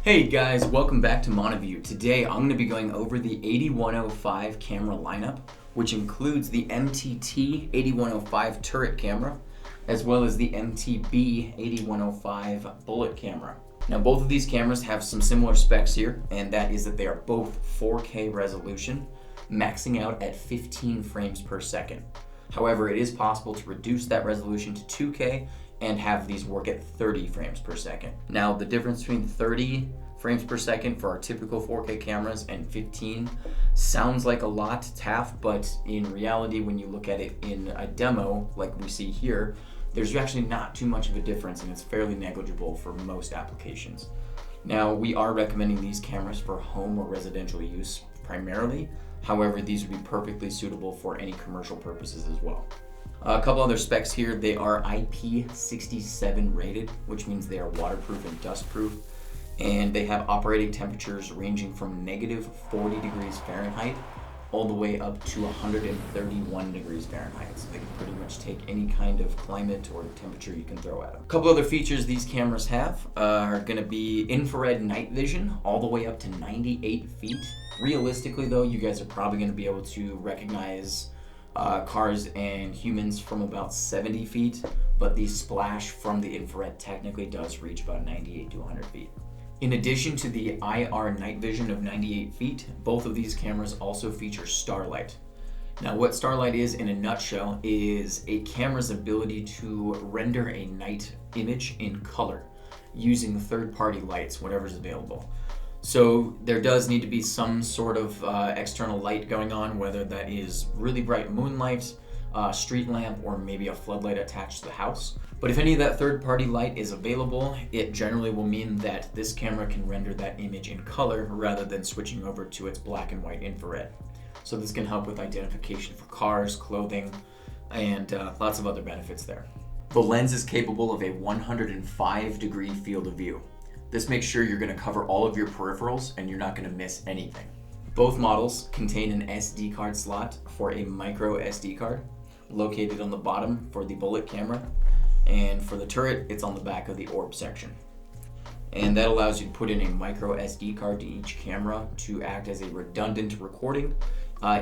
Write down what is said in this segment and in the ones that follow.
Hey guys, welcome back to Montavue. Today I'm going to be going over the 8105 camera lineup, which includes the MTT8105 turret camera, as well as the MTB8105 bullet camera. Now both of these cameras have some similar specs here, and that is that they are both 4K resolution, maxing out at 15 frames per second. However, it is possible to reduce that resolution to 2K and have these work at 30 frames per second. Now, the difference between 30 frames per second for our typical 4K cameras and 15 sounds like a lot to have, but in reality, when you look at it in a demo like we see here, there's actually not too much of a difference, and it's fairly negligible for most applications. Now, we are recommending these cameras for home or residential use primarily. However, these would be perfectly suitable for any commercial purposes as well. A couple other specs here. They are IP67 rated, which means they are waterproof and dustproof, and they have operating temperatures ranging from -40 degrees Fahrenheit all the way up to 131 degrees Fahrenheit. So they can pretty much take any kind of climate or temperature you can throw at them. A couple other features these cameras have are going to be infrared night vision all the way up to 98 feet. Realistically though, you guys are probably going to be able to recognize cars and humans from about 70 feet, but the splash from the infrared technically does reach about 98 to 100 feet. In addition to the IR night vision of 98 feet, both of these cameras also feature Starlight. Now, what Starlight is in a nutshell is a camera's ability to render a night image in color using third-party lights, whatever's available. So there does need to be some sort of external light going on, whether that is really bright moonlight, street lamp, or maybe a floodlight attached to the house. But if any of that third-party light is available, it generally will mean that this camera can render that image in color rather than switching over to its black and white infrared. So this can help with identification for cars, clothing, and lots of other benefits there. The lens is capable of a 105-degree field of view. This makes sure you're going to cover all of your peripherals and you're not going to miss anything. Both models contain an SD card slot for a micro SD card located on the bottom for the bullet camera, and for the turret it's on the back of the orb section. And that allows you to put in a micro SD card to each camera to act as a redundant recording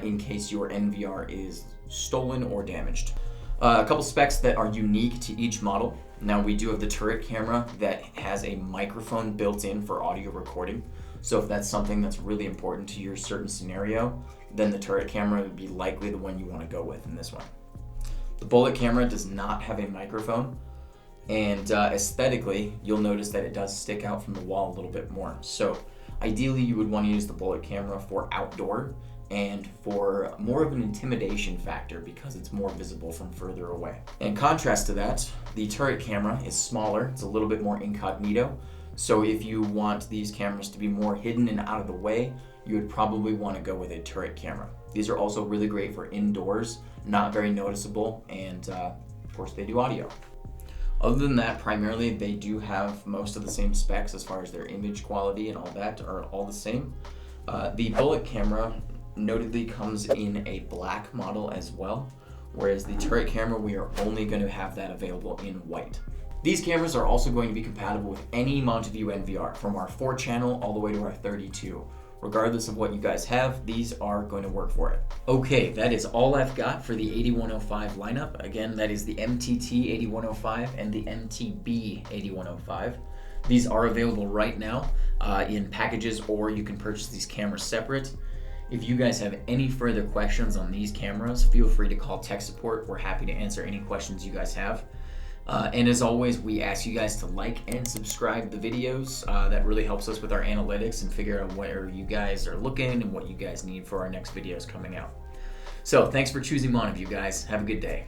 in case your NVR is stolen or damaged. A couple specs that are unique to each model. Now, we do have the turret camera that has a microphone built in for audio recording. So if that's something that's really important to your certain scenario, then the turret camera would be likely the one you want to go with in this one. The bullet camera does not have a microphone, and aesthetically, you'll notice that it does stick out from the wall a little bit more. So ideally, you would want to use the bullet camera for outdoor and for more of an intimidation factor because it's more visible from further away. In contrast to that, the turret camera is smaller, it's a little bit more incognito, so if you want these cameras to be more hidden and out of the way, you would probably want to go with a turret camera. These are also really great for indoors, not very noticeable, and of course they do audio. Other than that, primarily they do have most of the same specs as far as their image quality and all that are all the same. The bullet camera notedly comes in a black model as well, whereas the turret camera, we are only going to have that available in white. These cameras are also going to be compatible with any Montavue NVR, from our 4-channel all the way to our 32. Regardless of what you guys have, these are going to work for it. Okay, that is all I've got for the 8105 lineup. Again, that is the MTT8105 and the MTB8105. These are available right now in packages, or you can purchase these cameras separate. If you guys have any further questions on these cameras, feel free to call tech support. We're happy to answer any questions you guys have. And as always, we ask you guys to like and subscribe the videos. That really helps us with our analytics and figure out where you guys are looking and what you guys need for our next videos coming out. So thanks for choosing Montavue, guys. Have a good day.